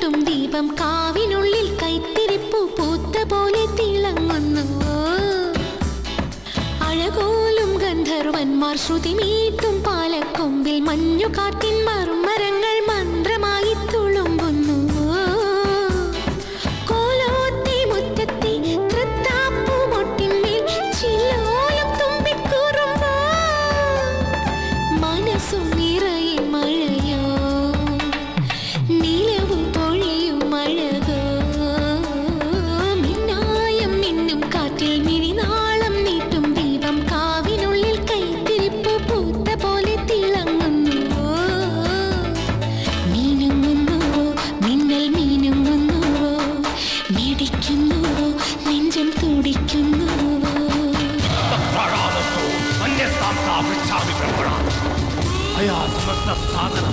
നീട്ടും ദീപം കാവിനുള്ളിൽ കൈത്തിരിപ്പു പൂത്ത പോലെ തിളങ്ങുന്നു. അഴകോലും ഗന്ധർവന്മാർ ശ്രുതിമീട്ടും പാലക്കൊമ്പിൽ മഞ്ഞുകാറ്റിൻ മറുമരങ്ങൾ മന്ത്രമായി തുളുമ്പുന്നു. കോലോത്തി മുറ്റത്തെ തൃത്താപ്പുമൊട്ടിന്മേൽ ചില്ലോലം തുമ്പിക്കൂറുമ്പോ മനസ്സും നിറയെ മഴയോ നിലവും പൊഴിയും അഴകോ. മിന്നായം മിന്നും കാറ്റിൽ മിഴിനാളം നീട്ടും ദീപം കാവിനുള്ളിൽ കൈത്തിരിപ്പ് പൂത്ത പോലെ തിളങ്ങുന്നുവോ. മീനുങ്ങുന്നുവോ മിന്നൽ മീനുങ്ങുന്നുവോ, മിടിക്കുന്നുവോ നെഞ്ചം തുടിക്കുന്നുവോ. समस्त साधन